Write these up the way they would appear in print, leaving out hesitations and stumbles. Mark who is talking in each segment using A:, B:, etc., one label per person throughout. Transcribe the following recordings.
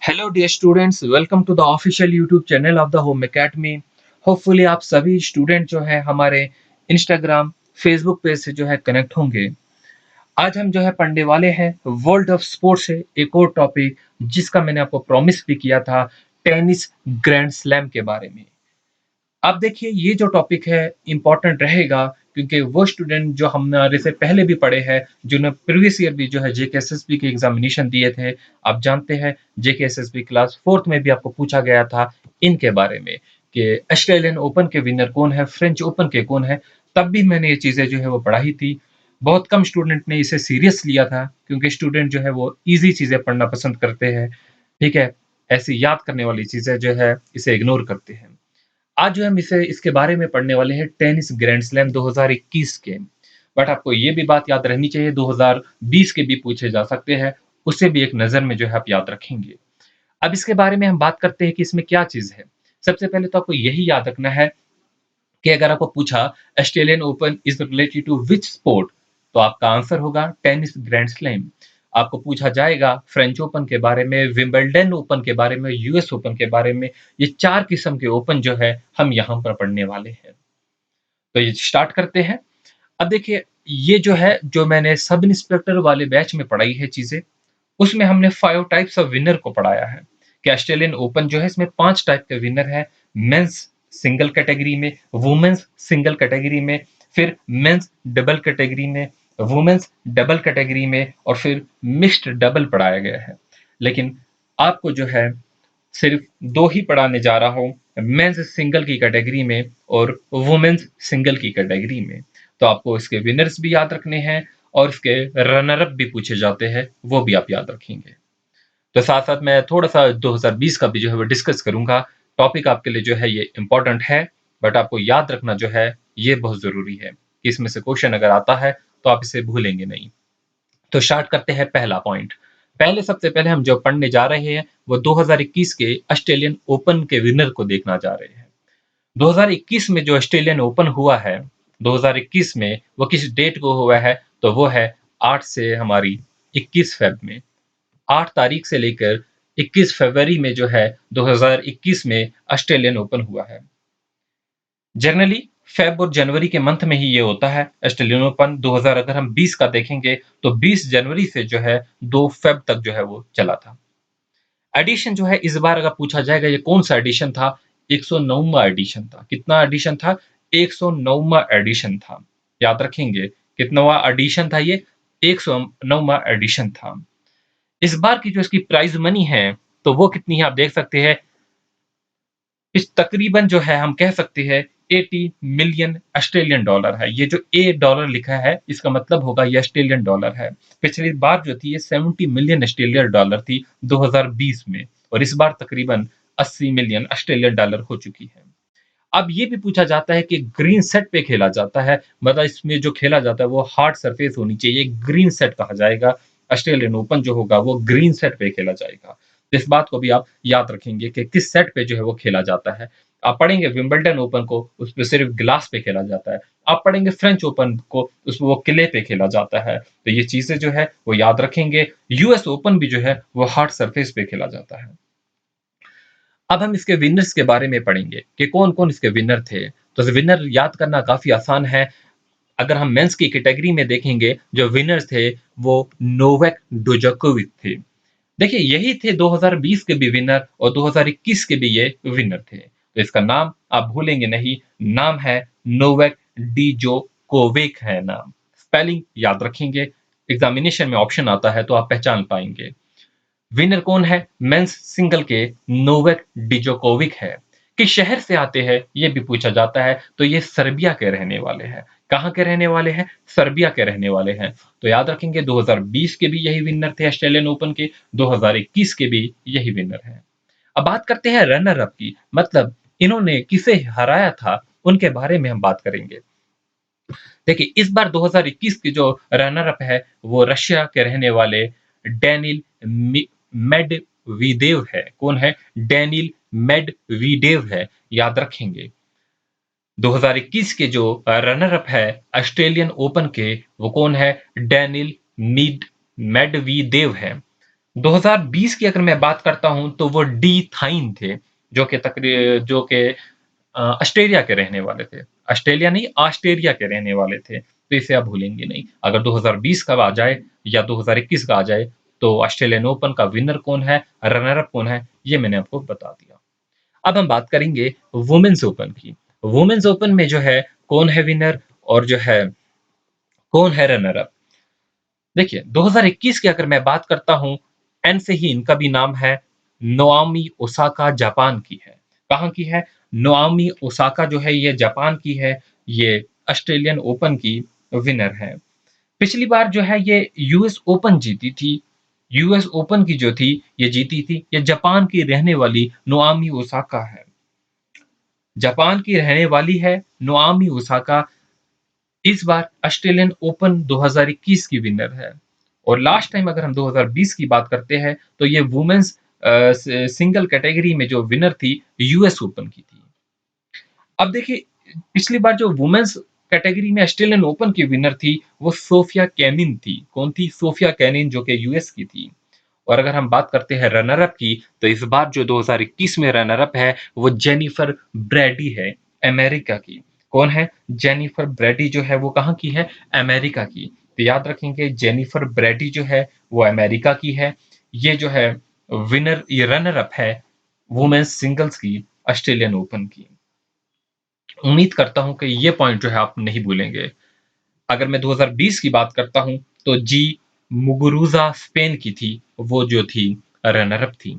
A: Hello dear students, welcome to the official YouTube channel of the home academy. Hopefully आप सभी student जो है हमारे इंस्टाग्राम फेसबुक पेज से जो है कनेक्ट होंगे। आज हम जो है पढ़ने वाले हैं वर्ल्ड ऑफ स्पोर्ट्स से एक और टॉपिक, जिसका मैंने आपको प्रॉमिस भी किया था, टेनिस ग्रैंड स्लैम के बारे में। अब देखिए, ये जो टॉपिक है इम्पोर्टेंट रहेगा, क्योंकि वो स्टूडेंट जो हमारे से पहले भी पढ़े हैं, जिन्होंने प्रीवियस ईयर भी जो है जेकेएसएसबी के एग्जामिनेशन दिए थे, आप जानते हैं जेकेएसएसबी क्लास फोर्थ में भी आपको पूछा गया था इनके बारे में कि ऑस्ट्रेलियन ओपन के विनर कौन है, फ्रेंच ओपन के कौन है। तब भी मैंने ये चीजें जो है वो पढ़ाई थी। बहुत कम स्टूडेंट ने इसे सीरियस लिया था, क्योंकि स्टूडेंट जो है वो इजी चीजें पढ़ना पसंद करते हैं। ठीक है, ऐसी याद करने वाली चीजें जो है इसे इग्नोर करते हैं। आज जो हम इसे इसके बारे में पढ़ने वाले हैं टेनिस ग्रैंड स्लैम 2021 के। बट आपको ये भी बात याद रहनी चाहिए, 2020 के भी पूछे जा सकते हैं, उसे भी एक नज़र में जो है आप याद रखेंगे। अब इसके बारे में हम बात करते हैं कि इसमें क्या चीज़ है। सबसे पहले तो आपको यही याद रखना है कि अगर आपको पूछा Australian Open is related to which sport, तो आपका आंसर होगा टेनिस ग्रैंड स्लैम। आपको पूछा जाएगा फ्रेंच ओपन के बारे में, विंबलडन ओपन के बारे में, यूएस ओपन के बारे में। ये 4 किस्म के ओपन जो है हम यहाँ पर पढ़ने वाले हैं। तो ये स्टार्ट करते हैं। अब देखिए, ये जो है जो मैंने सब इंस्पेक्टर वाले बैच में पढ़ाई है चीज़ें, उसमें हमने 5 टाइप्स ऑफ विनर को पढ़ाया है कि ऑस्ट्रेलियन ओपन जो है इसमें 5 टाइप के विनर है। मेंस सिंगल कैटेगरी में, वुमेन्स सिंगल कैटेगरी में, फिर मेंस डबल कैटेगरी में, वुमेन्स डबल कैटेगरी में, और फिर मिक्स्ड डबल पढ़ाया गया है। लेकिन आपको जो है सिर्फ 2 ही पढ़ाने जा रहा हूँ, मेंस सिंगल की कैटेगरी में और वुमेन्स सिंगल की कैटेगरी में। तो आपको इसके विनर्स भी याद रखने हैं और इसके रनर अप भी पूछे जाते हैं, वो भी आप याद रखेंगे। तो साथ-साथ मैं थोड़ा-सा 2020 का भी जो है वो डिस्कस करूँगा। टॉपिक आपके लिए जो है ये इम्पोर्टेंट है, बट आपको याद रखना जो है ये बहुत ज़रूरी है कि इसमें से क्वेश्चन अगर आता है तो आप इसे भूलेंगे नहीं। तो स्टार्ट करते हैं पहला पॉइंट। सबसे पहले हम जो पढ़ने जा रहे हैं वो 2021 के ऑस्ट्रेलियन ओपन के विनर को देखना जा रहे हैं। 2021 में जो ऑस्ट्रेलियन ओपन हुआ है, 2021 में वो किस डेट को हुआ है, तो वो है 8 से हमारी 21 फ़ेब में। 8 तारीख से लेकर 21 फरवरी में जो है 2021 में ऑस्ट्रेलियन ओपन हुआ है। जनरली फेब और जनवरी के मंथ में ही ये होता है ऑस्ट्रेलियन ओपन। 2000 अगर हम 20 का देखेंगे तो 20 जनवरी से जो है 2 फेब तक जो है वो चला था। एडिशन जो है इस बार अगर पूछा जाएगा ये कौन सा एडिशन था, 109वां एडिशन था। कितना एडिशन था? 109वां एडिशन था। याद रखेंगे कितनावां एडिशन था ये? 109वां एडिशन था। इस बार की जो इसकी प्राइज मनी है तो वो कितनी है आप देख सकते हैं। इस तकरीबन जो है हम कह सकते हैं 80 मिलियन ऑस्ट्रेलियन डॉलर है। ये जो ए डॉलर लिखा है इसका मतलब होगा ये ऑस्ट्रेलियन डॉलर है। पिछली बार जो थी ये 70 मिलियन ऑस्ट्रेलियन डॉलर थी 2020 में, और इस बार तकरीबन 80 मिलियन ऑस्ट्रेलियन डॉलर हो चुकी है। अब ये भी पूछा जाता है कि ग्रीन सेट पे खेला जाता है, मतलब इसमें जो खेला जाता है वो हार्ड सरफेस होनी चाहिए, ग्रीन सेट कहा जाएगा। ऑस्ट्रेलियन ओपन जो होगा वो ग्रीन सेट पे खेला जाएगा। तो इस बात को भी आप याद रखेंगे कि किस सेट पे जो है वो खेला जाता है। आप पढ़ेंगे विंबलडन ओपन को, उस पे सिर्फ ग्लास पे खेला जाता है। आप पढ़ेंगे फ्रेंच ओपन को, उसमें वो किले पे खेला जाता है। तो ये चीजें जो है वो याद रखेंगे। यूएस ओपन भी जो है वो हार्ड सरफेस पे खेला जाता है। अब हम इसके विनर्स के बारे में पढ़ेंगे कि कौन-कौन इसके विनर थे। तो विनर याद करना काफ़ी आसान है। अगर हम मेंस की कैटेगरी में देखेंगे, जो विनर्स थे वो नोवाक जोकोविच थे। देखिए, यही थे 2020 के भी विनर और 2021 के भी ये विनर थे। तो इसका नाम आप भूलेंगे नहीं, नाम है नोवाक डिजोकोविक है नाम। स्पेलिंग याद रखेंगे, एग्ज़ामिनेशन में ऑप्शन आता है तो आप पहचान पाएँगे। विनर कौन है? मेंस सिंगल के नोवाक डिजोकोविक है। किस शहर से आते हैं ये भी पूछा जाता है, तो ये सर्बिया के रहने वाले हैं। कहाँ के रहने वाले हैं? सर्बिया के रहने वाले हैं। तो याद रखेंगे 2020 के भी यही विनर थे ऑस्ट्रेलियन ओपन के, 2021 के भी यही विनर हैं। अब बात करते हैं रनर अप की, मतलब इन्होंने किसे हराया था उनके बारे में हम बात करेंगे। देखिए, इस बार 2021 की जो रनर अप है वो रशिया के रहने वाले डैनिल मेडवीदेव है। कौन है? डैनिल मेडवीदेव है, याद रखेंगे। 2021 के जो रनर अप है ऑस्ट्रेलियन ओपन के, वो कौन है? डैनिल मेडवीदेव है। 2020 की अगर मैं बात करता हूँ तो वो डी थाइन थे, जो कि ऑस्ट्रेलिया के रहने वाले थे। ऑस्ट्रेलिया नहीं, ऑस्ट्रेलिया के रहने वाले थे, तो इसे आप भूलेंगे नहीं। अगर 2020 का आ जाए या 2021 का आ जाए, तो ऑस्ट्रेलियन ओपन का विनर कौन है, रनर अप कौन है, ये मैंने आपको बता दिया। अब हम बात करेंगे वुमेन्स ओपन की। वुमेन्स ओपन में जो है कौन है विनर और जो है कौन है रनर अप। देखिए 2021 की अगर मैं बात करता हूँ, एन से ही इनका भी नाम है, नोआमी ओसाका जापान की है। कहाँ की है? नोआमी ओसाका जो है ये जापान की है, ये ऑस्ट्रेलियन ओपन की विनर है। पिछली बार जो है ये यूएस ओपन जीती थी। यूएस ओपन की जो थी ये जीती थी, ये जापान की रहने वाली नोआमी ओसाका है। जापान की रहने वाली है नोआमी ओसाका, इस बार ऑस्ट्रेलियन ओपन 2021 की विनर है। और लास्ट टाइम अगर हम 2020 की बात करते हैं तो ये वुमेन्स सिंगल कैटेगरी में जो विनर थी यूएस ओपन की थी। अब देखिए पिछली बार जो वुमेन्स कैटेगरी में ऑस्ट्रेलियन ओपन की विनर थी वो सोफिया केनिन थी। कौन थी? सोफिया केनिन, जो कि यूएस की थी। और अगर हम बात करते हैं रनर अप की, तो इस बार जो 2021 में रनर अप है वो जेनिफर ब्रैडी है, अमेरिका की। कौन है? जेनिफर ब्रैडी जो है वो कहाँ की है? अमेरिका की। तो याद रखेंगे जेनिफर ब्रैडी जो है वो अमेरिका की है। ये जो है ये रनर अप है वुमेन्स सिंगल्स की ऑस्ट्रेलियन ओपन की। उम्मीद करता हूं कि ये पॉइंट जो है आप नहीं भूलेंगे। अगर मैं 2020 की बात करता हूं तो जी मुगुरुजा स्पेन की थी, वो जो थी रनर अप थी।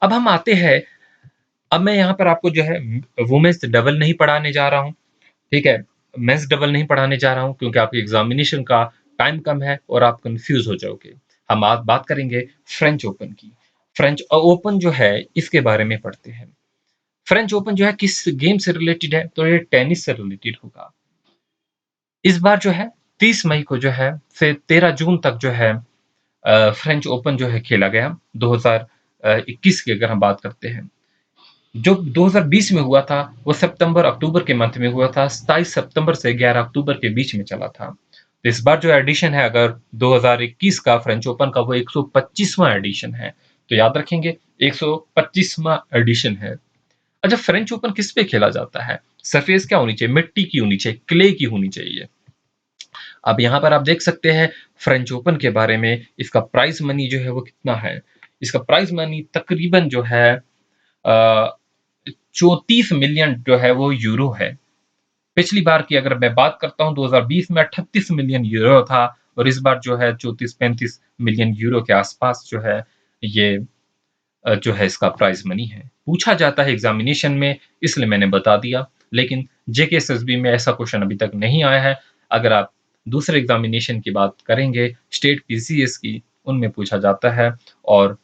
A: अब हम आते हैं, अब मैं यहाँ पर आपको जो है वुमेन्स डबल नहीं पढ़ाने जा रहा हूँ, ठीक है, मेंस डबल नहीं पढ़ाने जा रहा हूँ क्योंकि आपकी एग्जामिनेशन का टाइम कम है और आप कंफ्यूज हो जाओगे। हम आज बात करेंगे फ्रेंच ओपन की। फ्रेंच ओपन जो है इसके बारे में पढ़ते हैं। फ्रेंच ओपन जो है किस गेम से रिलेटेड है? तो ये टेनिस से रिलेटेड होगा। इस बार जो है 30 मई को जो है से 13 जून तक जो है फ्रेंच ओपन जो है खेला गया। 2021 की अगर हम बात करते हैं, जो 2020 में हुआ था वो सितंबर अक्टूबर के मंथ में हुआ था, 27 सितंबर से 11 अक्टूबर के बीच में चला था। तो इस बार जो एडिशन है अगर 2021 का फ्रेंच ओपन का, वो 125वां एडिशन है। तो याद रखेंगे 125वां एडिशन है। अच्छा, फ्रेंच ओपन किस पे खेला जाता है? सरफेस क्या होनी चाहिए? मिट्टी की होनी चाहिए, क्ले की होनी चाहिए। अब यहाँ पर आप देख सकते हैं फ्रेंच ओपन के बारे में, इसका प्राइज मनी जो है वो कितना है। इसका प्राइज मनी तकरीबन जो है 34 मिलियन जो है वो यूरो है। पिछली बार की अगर मैं बात करता हूँ 2020 में 38 मिलियन यूरो था, और इस बार जो है 34-35 मिलियन यूरो के आसपास जो है ये जो है इसका प्राइज मनी है। पूछा जाता है एग्जामिनेशन में, इसलिए मैंने बता दिया। लेकिन जेकेएसएसबी में ऐसा क्वेश्चन अभी तक नहीं आया है। अगर आप दूसरे एग्जामिनेशन की बात करेंगे, स्टेट पीसीएस की, उनमें पूछा जाता है। और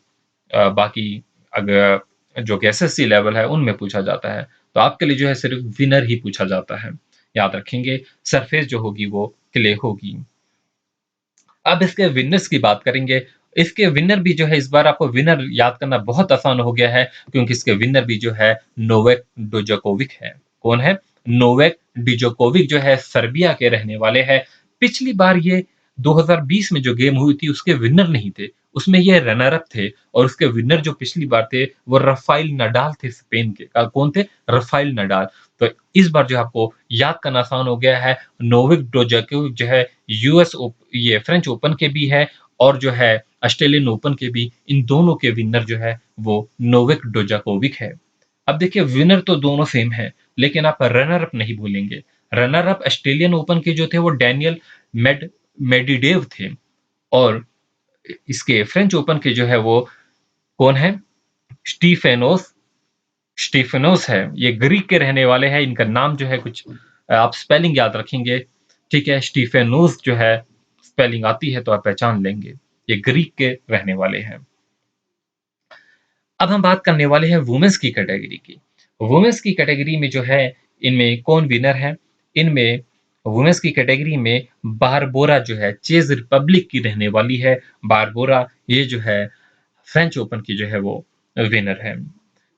A: बाकी अगर जो कि एसएससी लेवल है उनमें पूछा जाता है, तो आपके लिए जो है सिर्फ विनर ही पूछा जाता है। याद रखेंगे सरफेस जो होगी वो क्ले होगी। अब इसके विनर्स की बात करेंगे। इसके विनर भी जो है, इस बार आपको विनर याद करना बहुत आसान हो गया है क्योंकि इसके विनर भी जो है नोवेक डोजोकोविक है। कौन है? नोवेक डिजोकोविक जो है सर्बिया के रहने वाले हैं। पिछली बार ये 2020 में जो गेम हुई थी उसके विनर नहीं थे, उसमें ये रनर अप थे। और उसके विनर जो पिछली बार थे वो रफाइल नडाल थे, स्पेन के। कौन थे? Rafale Nadal. तो इस बार जो आपको याद करना आसान हो गया है। नोविक डोजोकोविक जो है ये फ्रेंच ओपन के भी है और जो है ऑस्ट्रेलियन ओपन के भी, इन दोनों के विनर जो है वो नोविक डोजाकोविक है। अब देखिए विनर तो दोनों सेम है, लेकिन आप रनर अप नहीं भूलेंगे। रनर अप ऑस्ट्रेलियन ओपन के जो थे वो डैनियल मेडिडेव थे, और इसके फ्रेंच ओपन के जो है वो कौन है? स्टीफेनोस स्टीफेनोस है। ये ग्रीक के रहने वाले हैं। इनका नाम जो है कुछ आप स्पेलिंग याद रखेंगे, ठीक है। स्टीफेनोस जो है स्पेलिंग आती है तो आप पहचान लेंगे, ये ग्रीक के रहने वाले हैं। अब हम बात करने वाले हैं वुमेन्स की कैटेगरी की। वुमेन्स की कैटेगरी में जो है इनमें कौन विनर है? इनमें वुमेन्स की कैटेगरी में बारबोरा जो है चेज रिपब्लिक की रहने वाली है। बारबोरा ये जो है फ्रेंच ओपन की जो है वो विनर है।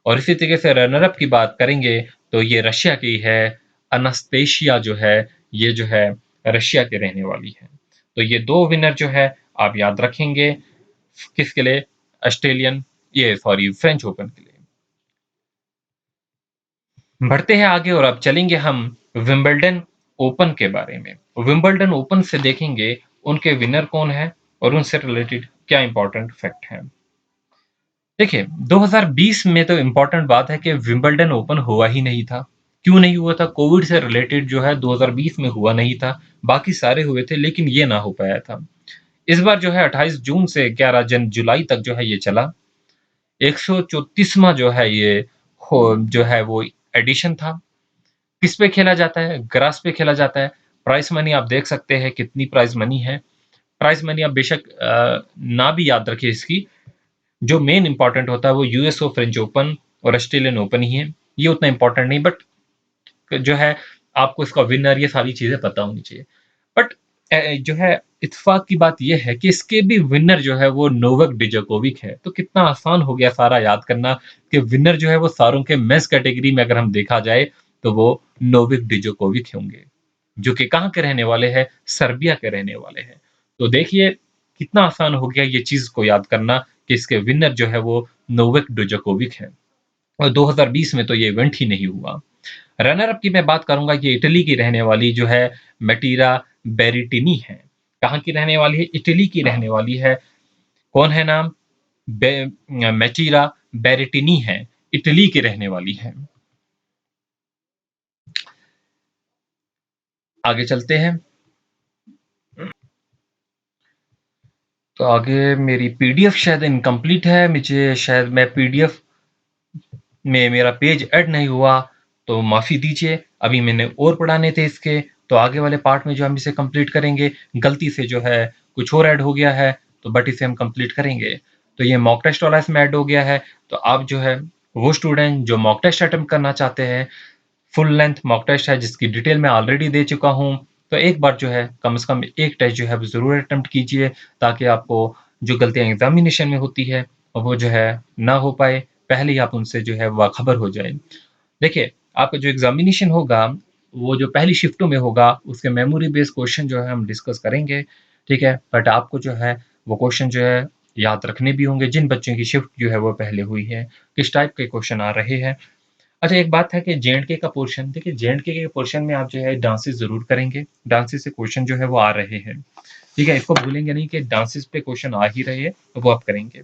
A: और इसी तरीके से रनर अप की बात करेंगे तो ये रशिया की है। अनास्तेशिया जो है ये जो है रशिया के रहने वाली है। तो ये दो विनर जो है आप याद रखेंगे। किसके लिए? फ्रेंच ओपन के लिए। बढ़ते हैं आगे और अब चलेंगे हम विंबलडन ओपन के बारे में। विंबलडन ओपन से देखेंगे उनके विनर कौन है और उनसे रिलेटेड क्या इंपॉर्टेंट फैक्ट है। देखिए, 2020 में तो इंपॉर्टेंट बात है कि विंबलडन ओपन हुआ ही नहीं था। क्यों नहीं हुआ था? कोविड से रिलेटेड जो है 2020 में हुआ नहीं था। बाकी सारे हुए थे लेकिन ये ना हो पाया था। इस बार जो है 28 जून से 11 जुलाई तक जो है ये चला। 134वां जो है ये जो है वो एडिशन था। किस पे खेला जाता है? ग्रास पे खेला जाता है। प्राइस मनी आप देख सकते हैं कितनी प्राइस मनी है। प्राइस मनी आप बेशक ना भी याद रखिए इसकी। जो मेन इंपॉर्टेंट होता है वो यूएस फ्रेंच ओपन और ऑस्ट्रेलियन ओपन ही है। ये उतना इंपॉर्टेंट नहीं, बट जो है आपको इसका विनर ये सारी चीजें पता होनी चाहिए। बट जो है इत्तेफाक की बात यह है कि इसके भी विनर जो है वो नोवाक डिजोकोविक है। तो कितना आसान हो गया सारा याद करना कि विनर जो है वो सारों के मेंस कैटेगरी में अगर हम देखा जाए तो वो नोवाक डिजोकोविक होंगे, जो कि कहाँ के रहने वाले हैं? सर्बिया के रहने वाले हैं। तो देखिए कितना आसान हो गया ये चीज को याद करना कि इसके विनर जो है वो नोवाक डिजोकोविक है। और 2020 में तो ये इवेंट ही नहीं हुआ। रनर अप की मैं बात करूंगा, ये इटली की रहने वाली जो है मैटीरा बेरिटिनी है। कहाँ की रहने वाली है? इटली की रहने वाली है। कौन है नाम? मैटीरा बेरिटिनी है, इटली की रहने वाली है। आगे चलते हैं। तो आगे मेरी पीडीएफ शायद इनकम्प्लीट है। मुझे शायद मैं पीडीएफ में मेरा पेज ऐड नहीं हुआ तो माफ़ी दीजिए। अभी मैंने और पढ़ाने थे इसके, तो आगे वाले पार्ट में जो हम इसे कंप्लीट करेंगे, गलती से जो है कुछ और ऐड हो गया है तो बट इसे हम कंप्लीट करेंगे। तो ये मॉक टेस्ट वाला इसमें ऐड हो गया है। तो आप जो है वो स्टूडेंट जो मॉक टेस्ट अटेम्प्ट करना चाहते हैं, फुल लेंथ मॉक टेस्ट है जिसकी डिटेल मैं ऑलरेडी दे चुका हूँ, तो एक बार जो है कम से कम एक टेस्ट जो है वो ज़रूर अटेम्प्ट कीजिए, ताकि आपको जो गलतियाँ एग्जामिनेशन में होती है वो जो है ना हो पाए, पहले ही आप उनसे जो है बाखबर हो जाए। देखिए, आपका जो एग्जामिनेशन होगा वो जो पहली शिफ्टों में होगा उसके मेमोरी बेस्ड क्वेश्चन जो है हम डिस्कस करेंगे, ठीक है? बट आपको जो है वो क्वेश्चन जो है याद रखने भी होंगे जिन बच्चों की शिफ्ट जो है वो पहले हुई है, किस टाइप के क्वेश्चन आ रहे हैं। अच्छा, एक बात है कि जे-एंड-के का पोर्शन, देखिए जे-एंड-के के पोर्शन में आप जो है डांसेस ज़रूर करेंगे। डांसेस से क्वेश्चन जो है वो आ रहे हैं, ठीक है? इसको भूलेंगे नहीं कि डांसेस पे क्वेश्चन आ ही रहे हैं, तो वो आप करेंगे।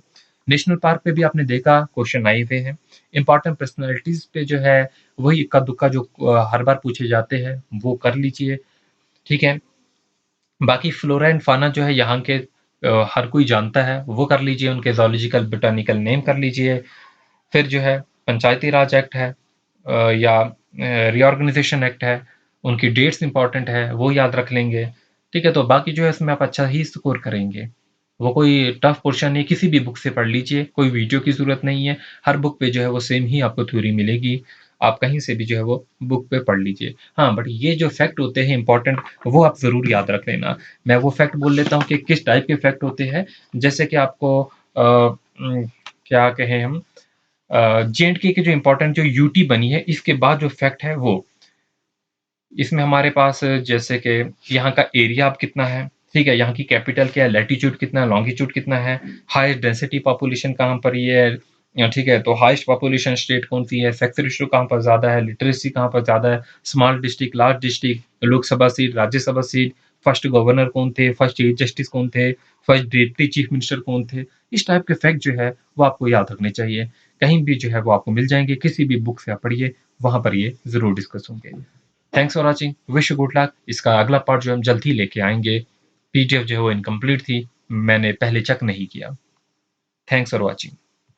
A: नेशनल पार्क पे भी आपने देखा क्वेश्चन आए हुए हैं। इम्पोर्टेंट पर्सनैलिटीज़ पे जो है वही इक्का-दुक्का जो हर बार पूछे जाते हैं, वो कर लीजिए, ठीक है? बाकी फ्लोरा एंड फाना जो है यहाँ के हर कोई जानता है, वो कर लीजिए। उनके ज़ूलॉजिकल, बोटैनिकल नेम कर लीजिए। फिर जो है पंचायती राज एक्ट है या रीऑर्गेनाइजेशन एक्ट है, उनकी डेट्स इंपॉर्टेंट है, वो याद रख लेंगे, ठीक है? तो बाकी जो है इसमें आप अच्छा ही स्कोर करेंगे। वो कोई टफ पोर्शन नहीं, किसी भी बुक से पढ़ लीजिए, कोई वीडियो की ज़रूरत नहीं है। हर बुक पे जो है वो सेम ही आपको थ्योरी मिलेगी। आप कहीं से भी जो है वो बुक पे पढ़ लीजिए। हाँ, बट ये जो फैक्ट होते हैं इंपॉर्टेंट, वो आप ज़रूर याद रख लेना। मैं वो फैक्ट बोल लेता हूँ कि किस टाइप के फैक्ट होते हैं। जैसे कि आपको क्या कहें हम, जे-एंड-के के जो इम्पोर्टेंट जो यूटी बनी है, इसके बाद जो फैक्ट है वो, इसमें हमारे पास जैसे कि यहाँ का एरिया अब कितना है, ठीक है? यहाँ की कैपिटल क्या है, लैटीट्यूड कितना है, लॉन्गिट्यूड कितना है, हाईएस्ट डेंसिटी पॉपुलेशन कहाँ पर ये है, ठीक है? तो हाईएस्ट पॉपुलेशन स्टेट कौन-सी है, सेक्स रेशियो कहाँ पर ज़्यादा है, लिटरेसी कहाँ पर ज़्यादा है, small district, large district, Lok Sabha seat, Rajya Sabha seat, first governor कौन थे, फर्स्ट चीफ जस्टिस कौन थे, फर्स्ट डिप्टी चीफ मिनिस्टर कौन थे। इस टाइप के फैक्ट जो है वो आपको याद रखने चाहिए। कहीं भी जो है वो आपको मिल जाएँगे, किसी भी बुक से आप पढ़िए, वहाँ पर ये ज़रूर डिस्कस होंगे। Thanks for watching, wish you good luck. इसका अगला पार्ट जो हम जल्द ही लेके आएंगे। पीडीएफ जो है वो इनकम्प्लीट थी, मैंने पहले चेक नहीं किया। Thanks for watching.